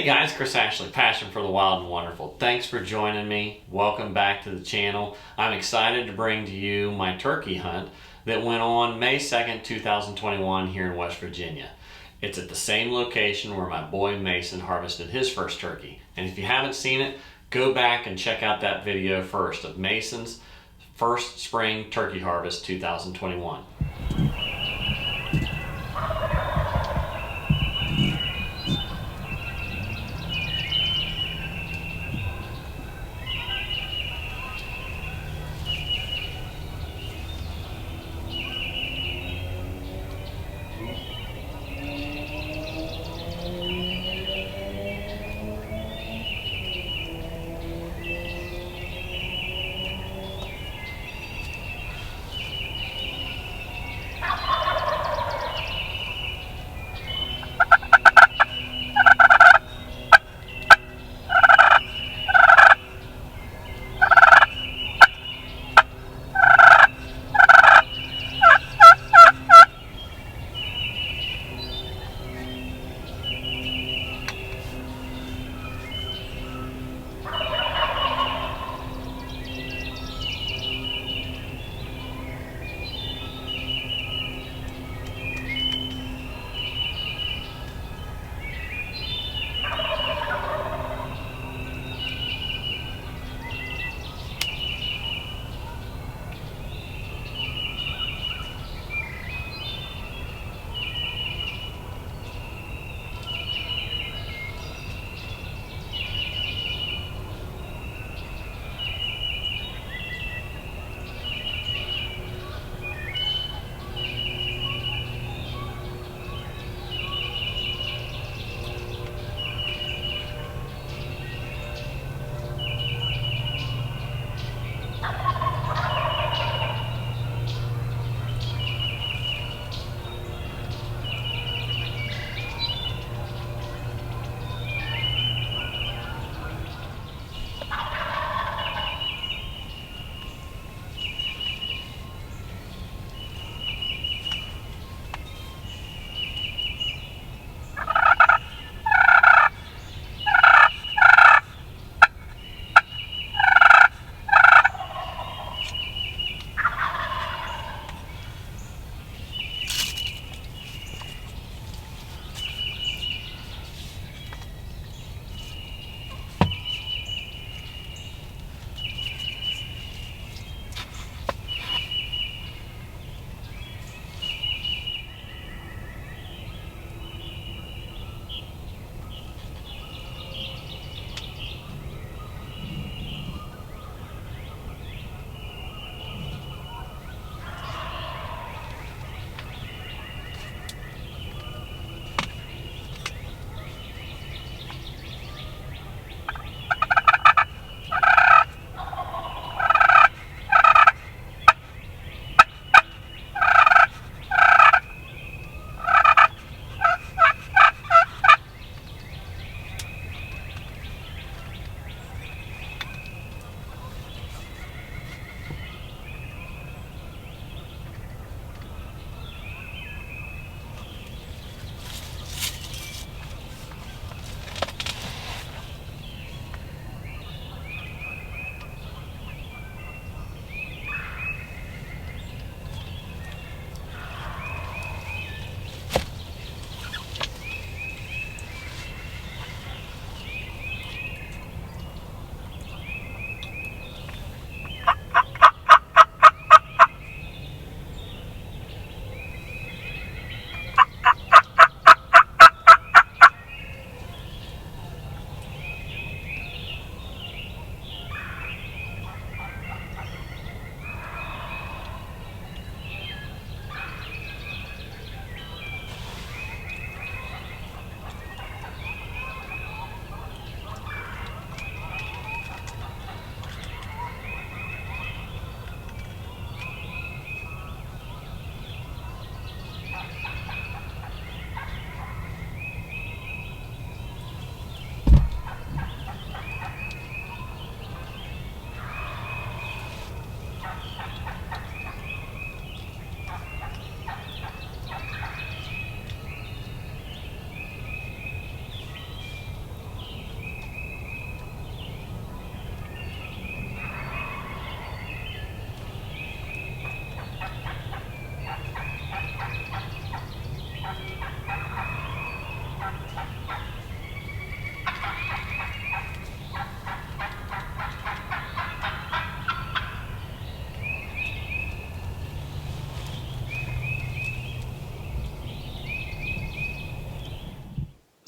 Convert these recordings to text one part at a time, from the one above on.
guys, Chris Ashley, Passion for the Wild and Wonderful. Thanks for joining me. Welcome back to the channel. I'm excited to bring to you my turkey hunt that went on May 2nd, 2021 here in West Virginia. It's at the same location where my boy Mason harvested his first turkey. And if you haven't seen it, go back and check out that video first of Mason's first spring turkey harvest 2021.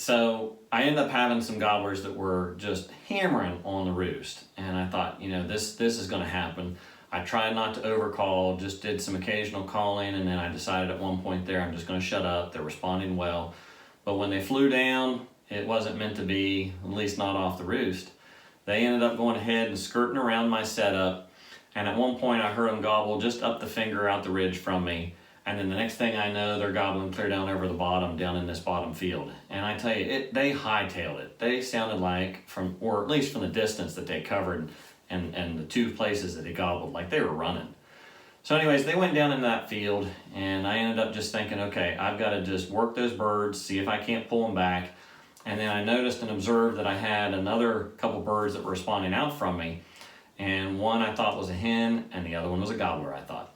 So I ended up having some gobblers that were just hammering on the roost. And I thought, this is going to happen. I tried not to overcall, just did some occasional calling, and then I decided at one point there I'm just going to shut up. They're responding well. But when they flew down, it wasn't meant to be, at least not off the roost. They ended up going ahead and skirting around my setup, and at one point I heard them gobble just up the finger out the ridge from me. And then the next thing I know, they're gobbling clear down over the bottom, down in this bottom field. And I tell you, they hightailed it. They sounded like, or at least from the distance that they covered and the two places that they gobbled, like they were running. So anyways, they went down in that field, and I ended up just thinking, okay, I've got to just work those birds, see if I can't pull them back. And then I noticed and observed that I had another couple birds that were responding out from me. And one I thought was a hen, and the other one was a gobbler, I thought.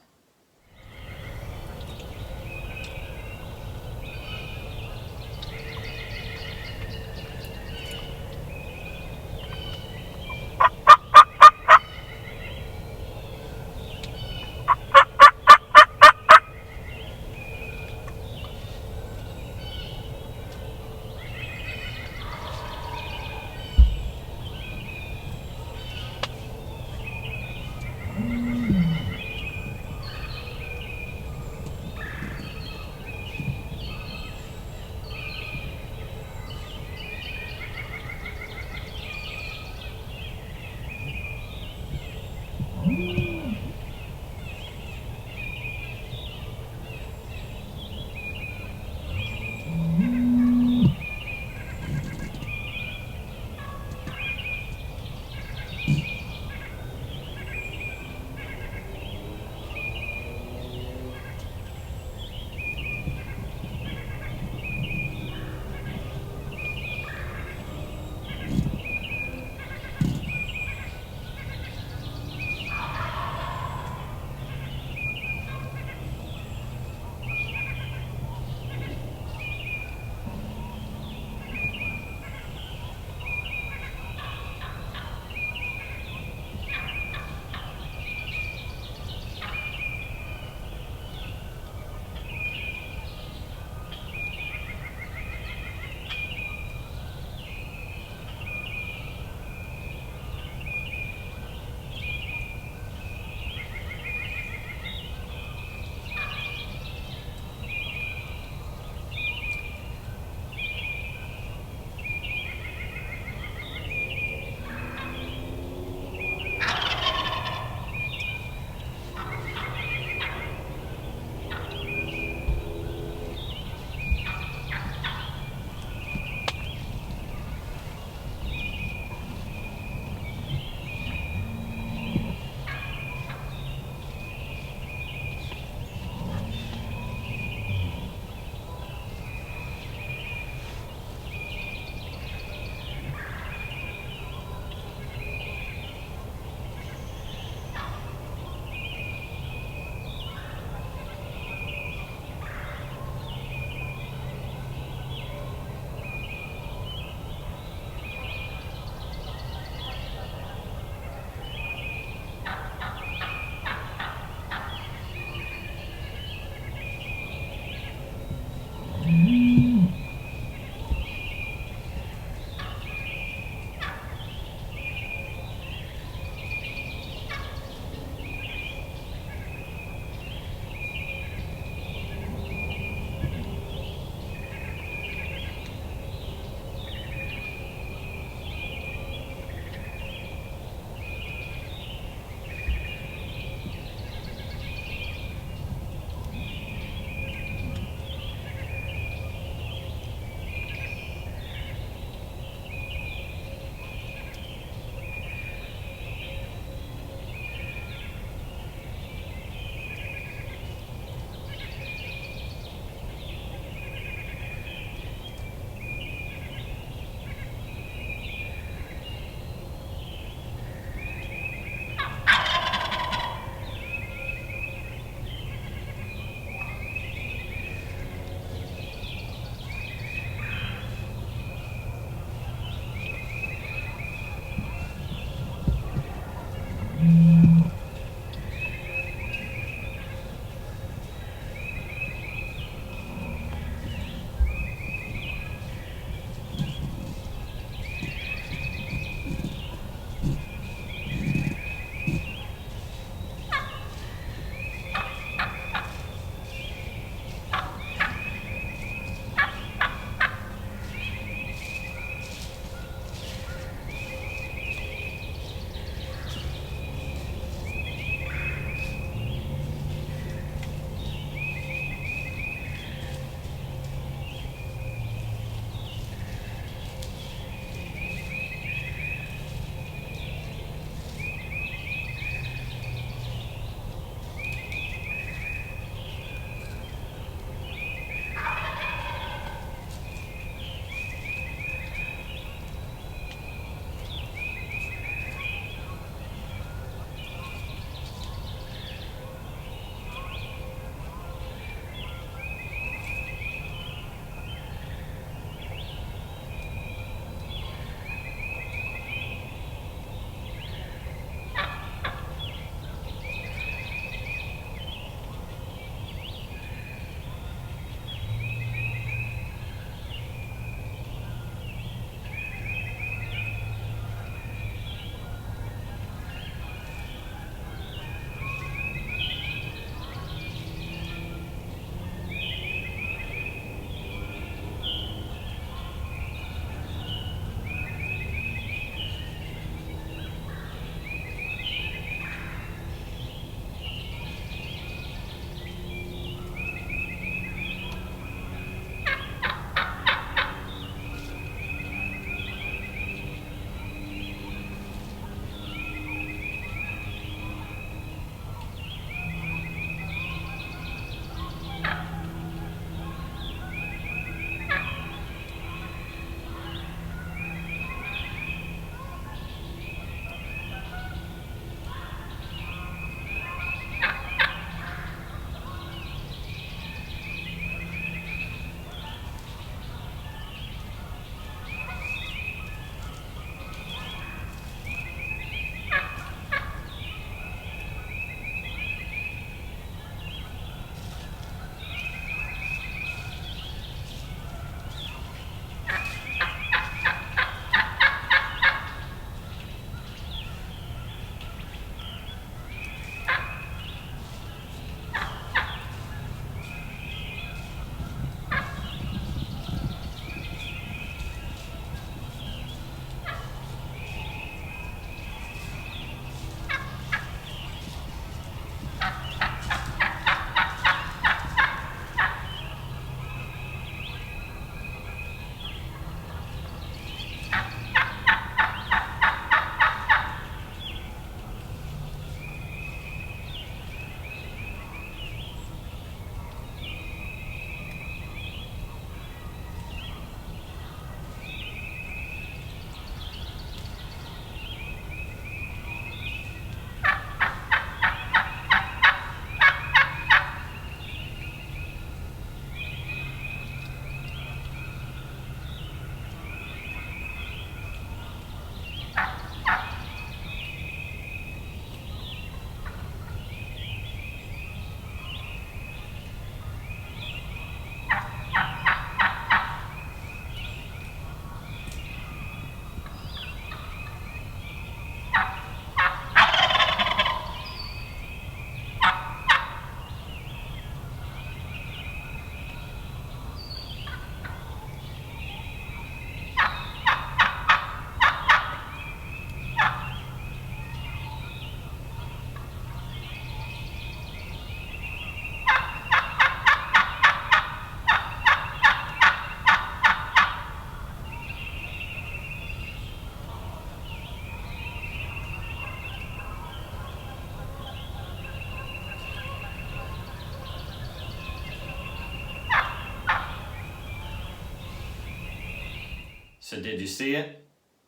So did you see it?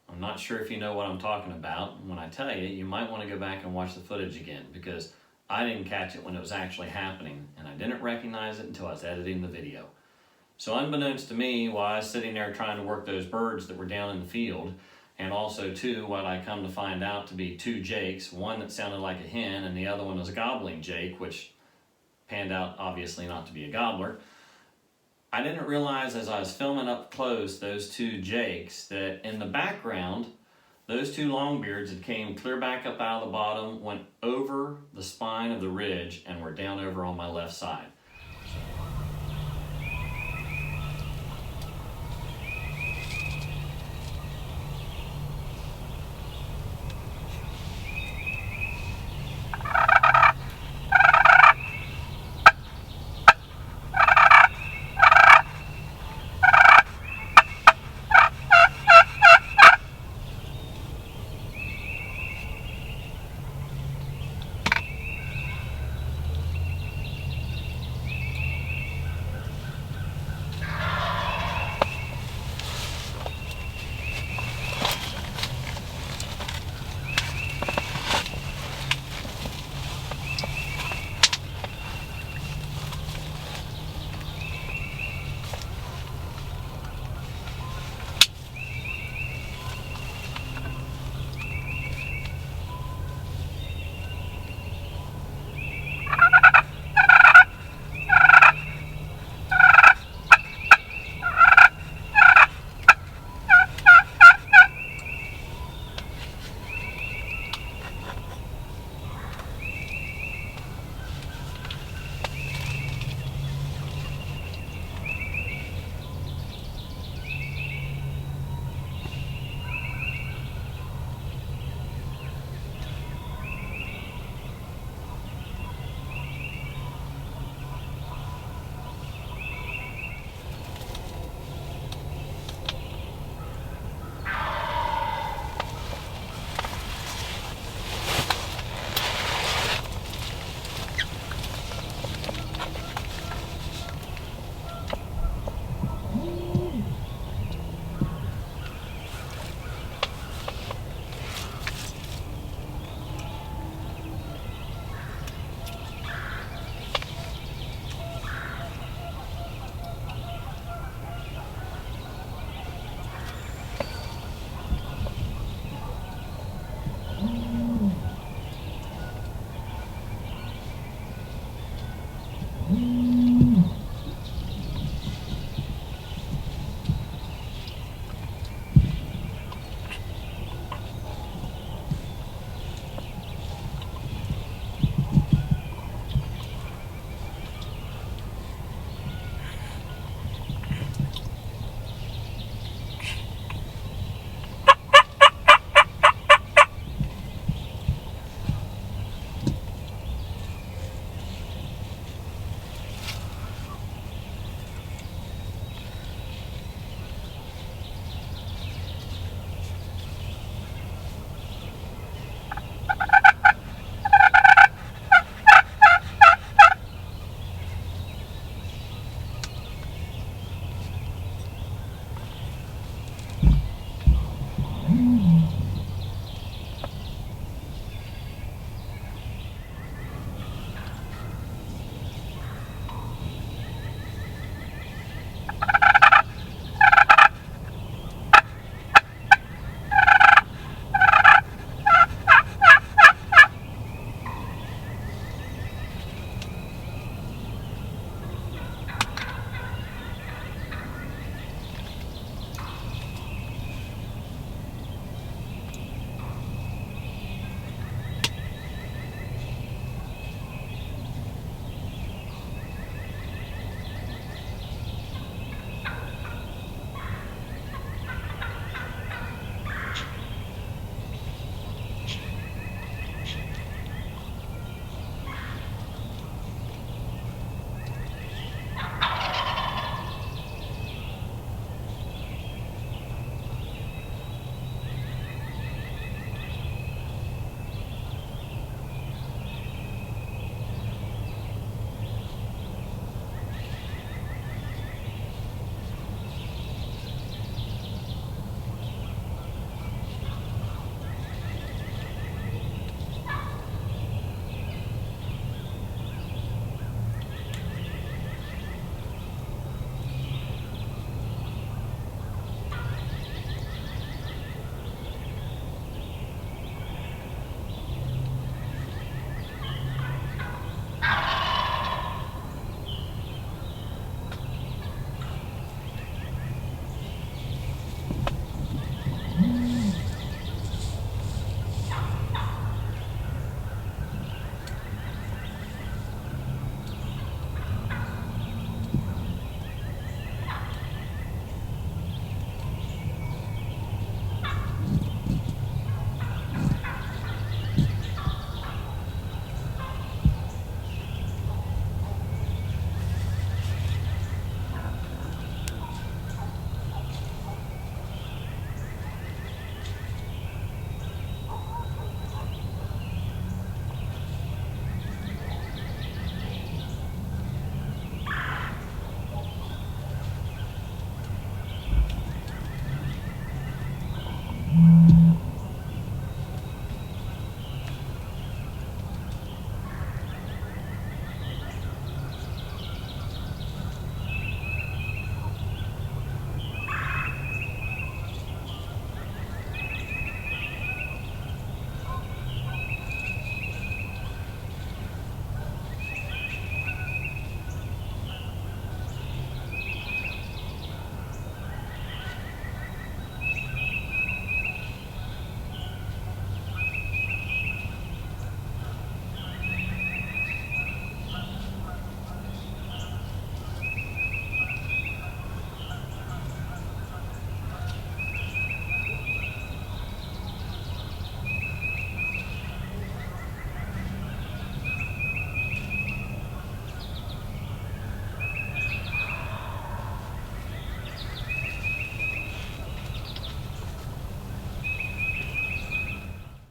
I'm not sure if you know what I'm talking about. When I tell you, you might want to go back and watch the footage again, because I didn't catch it when it was actually happening, and I didn't recognize it until I was editing the video. So unbeknownst to me, while I was sitting there trying to work those birds that were down in the field, and also too, what I come to find out to be two jakes, one that sounded like a hen and the other one was a gobbling jake, which panned out obviously not to be a gobbler. I didn't realize as I was filming up close those two jakes that in the background, those two longbeards had came clear back up out of the bottom, went over the spine of the ridge, and were down over on my left side.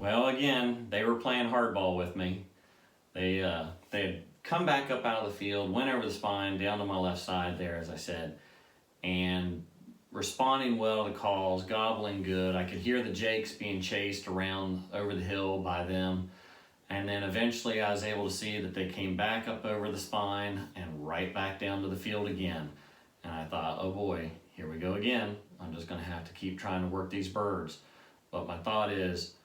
Well, again, they were playing hardball with me. They had come back up out of the field, went over the spine, down to my left side there, as I said, and responding well to calls, gobbling good. I could hear the jakes being chased around over the hill by them. And then eventually I was able to see that they came back up over the spine and right back down to the field again. And I thought, oh boy, here we go again. I'm just gonna have to keep trying to work these birds. But my thought is,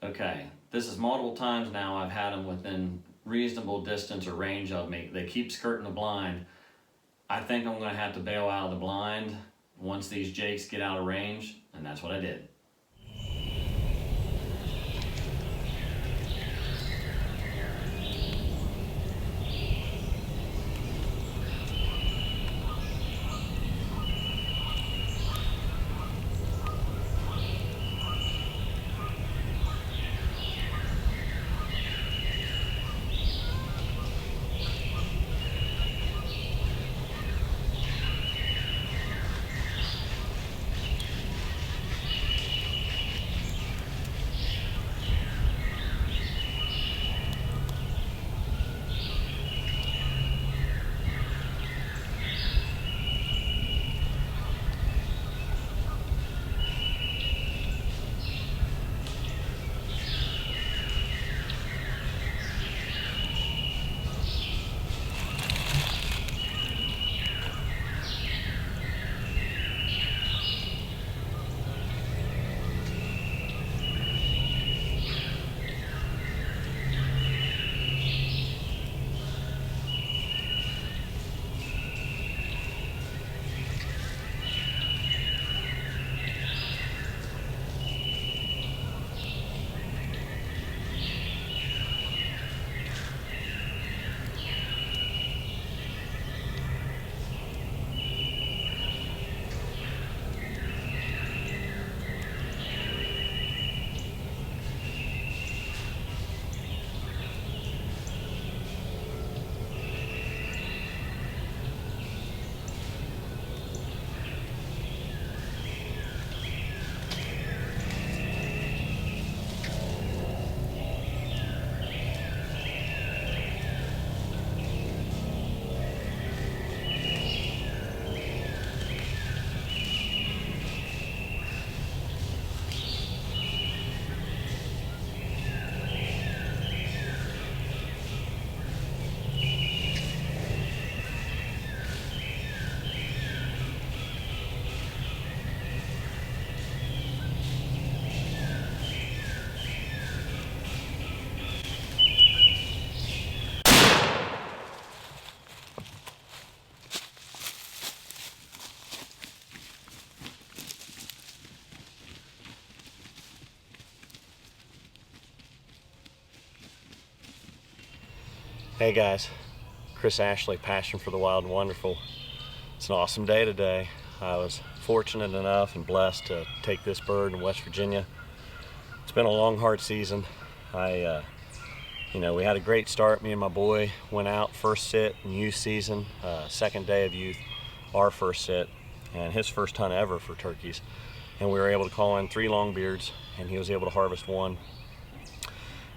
okay, this is multiple times now I've had them within reasonable distance or range of me. They keep skirting the blind. I think I'm gonna have to bail out of the blind once these jakes get out of range, and that's what I did. Hey guys, Chris Ashley, Passion for the Wild and Wonderful. It's an awesome day today. I was fortunate enough and blessed to take this bird in West Virginia. It's been a long, hard season. We had a great start. Me and my boy went out first sit in youth season, second day of youth, our first sit, and his first hunt ever for turkeys. And we were able to call in 3 longbeards, and he was able to harvest 1.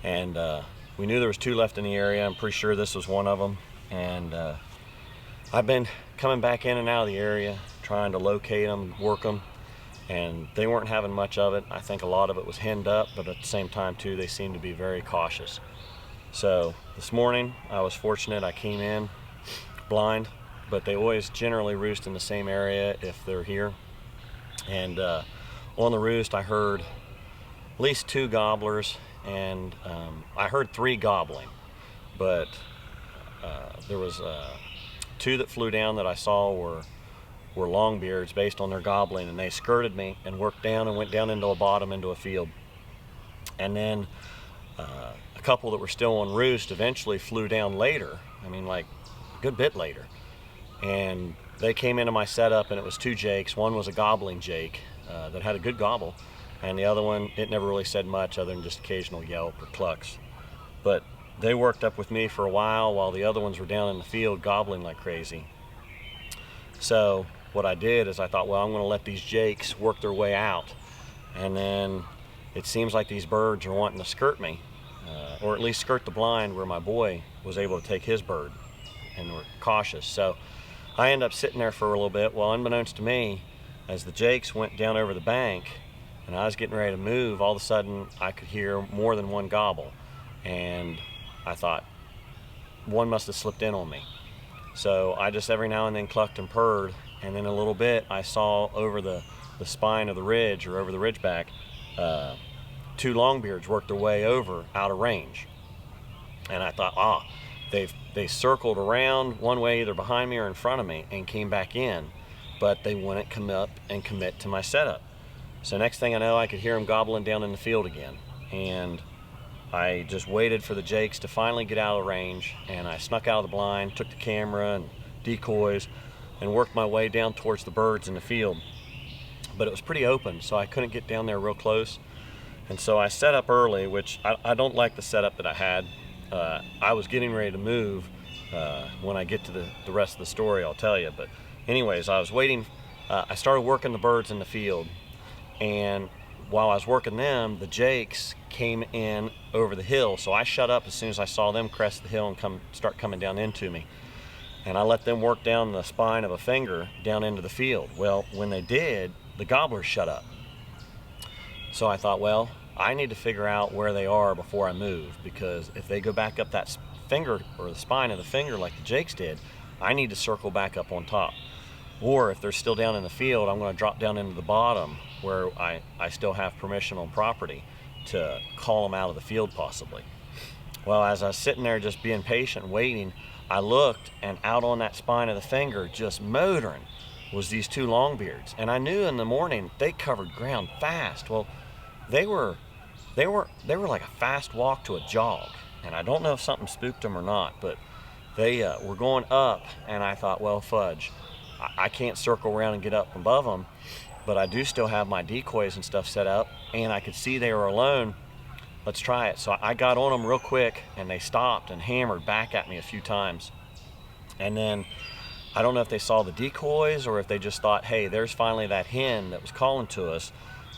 And we knew there was 2 left in the area. I'm pretty sure this was one of them. And I've been coming back in and out of the area, trying to locate them, work them, and they weren't having much of it. I think a lot of it was henned up, but at the same time too, they seemed to be very cautious. So this morning, I was fortunate. I came in blind, but they always generally roost in the same area if they're here. And on the roost, I heard at least 2 gobblers, and I heard 3 gobbling, but there was 2 that flew down that I saw were longbeards based on their gobbling, and they skirted me and worked down and went down into a bottom into a field. And then a couple that were still on roost eventually flew down later, like a good bit later, and they came into my setup, and it was 2 jakes. One was a gobbling jake that had a good gobble, and the other one, it never really said much other than just occasional yelp or clucks. But they worked up with me for a while the other ones were down in the field gobbling like crazy. So what I did is I thought, well, I'm going to let these jakes work their way out, and then it seems like these birds are wanting to skirt me, or at least skirt the blind where my boy was able to take his bird, and were cautious. So I end up sitting there for a little bit. Well, unbeknownst to me, as the jakes went down over the bank and I was getting ready to move, all of a sudden I could hear more than one gobble, and I thought one must have slipped in on me. So I just every now and then clucked and purred, and in a little bit I saw over the spine of the ridge, or over the ridgeback, two longbeards worked their way over out of range. And I thought, they circled around one way, either behind me or in front of me, and came back in, but they wouldn't come up and commit to my setup. So next thing I know, I could hear them gobbling down in the field again, and I just waited for the jakes to finally get out of range, and I snuck out of the blind, took the camera and decoys, and worked my way down towards the birds in the field. But it was pretty open, so I couldn't get down there real close, and so I set up early, which I don't like the setup that I had. I was getting ready to move. When I get to the rest of the story, I'll tell you. But anyways, I was waiting. I started working the birds in the field, and while I was working them, the jakes came in over the hill. So I shut up as soon as I saw them crest the hill and start coming down into me. And I let them work down the spine of a finger down into the field. Well, when they did, the gobblers shut up. So I thought, well, I need to figure out where they are before I move, because if they go back up that finger, or the spine of the finger like the jakes did, I need to circle back up on top. Or if they're still down in the field, I'm going to drop down into the bottom where I still have permission on property to call them out of the field possibly. Well, as I was sitting there just being patient and waiting, I looked, and out on that spine of the finger, just motoring, was these two longbeards. And I knew in the morning they covered ground fast. Well, they were like a fast walk to a jog, and I don't know if something spooked them or not, but they were going up, and I thought, well, fudge, I can't circle around and get up above them, but I do still have my decoys and stuff set up, and I could see they were alone. Let's try it. So I got on them real quick, and they stopped and hammered back at me a few times. And then I don't know if they saw the decoys or if they just thought, hey, there's finally that hen that was calling to us.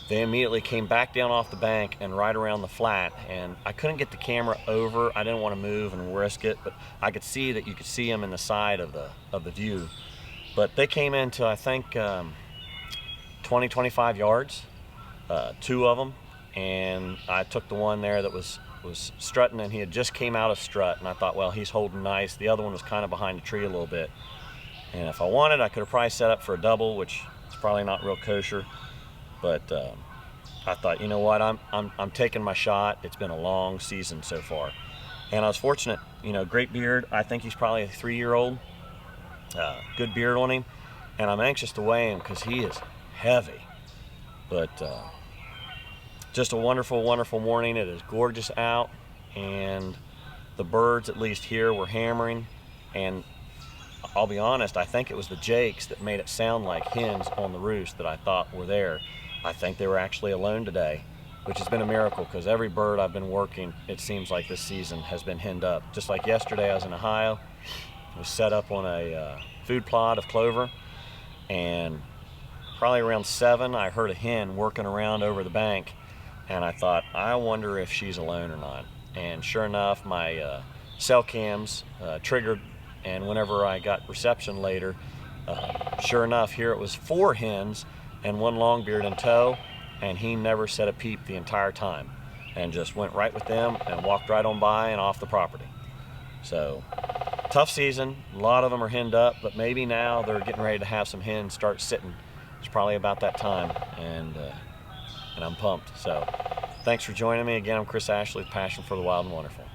They immediately came back down off the bank and right around the flat, and I couldn't get the camera over. I didn't want to move and risk it, but I could see that you could see them in the side of the view. But they came into, I think, 20-25 yards, two of them, and I took the one there that was strutting, and he had just came out of strut, and I thought, well, he's holding nice. The other one was kind of behind the tree a little bit, and if I wanted, I could have probably set up for a double, which is probably not real kosher, but I thought, you know what, I'm taking my shot. It's been a long season so far, and I was fortunate. You know, great beard. I think he's probably a 3-year-old. Good beard on him, and I'm anxious to weigh him because he is heavy. But just a wonderful, wonderful morning. It is gorgeous out, and the birds, at least here, were hammering. And I'll be honest, I think it was the jakes that made it sound like hens on the roost that I thought were there. I think they were actually alone today, which has been a miracle, because every bird I've been working, it seems like this season, has been henned up. Just like yesterday, I was in Ohio. I was set up on a food plot of clover, and probably around 7, I heard a hen working around over the bank, and I thought, I wonder if she's alone or not. And sure enough, my cell cams triggered, and whenever I got reception later, sure enough, here it was 4 hens and 1 longbeard in tow, and he never said a peep the entire time, and just went right with them and walked right on by and off the property. So, tough season. A lot of them are henned up, but maybe now they're getting ready to have some hens start sitting. It's probably about that time, and I'm pumped. So, thanks for joining me. Again, I'm Chris Ashley with Passion for the Wild and Wonderful.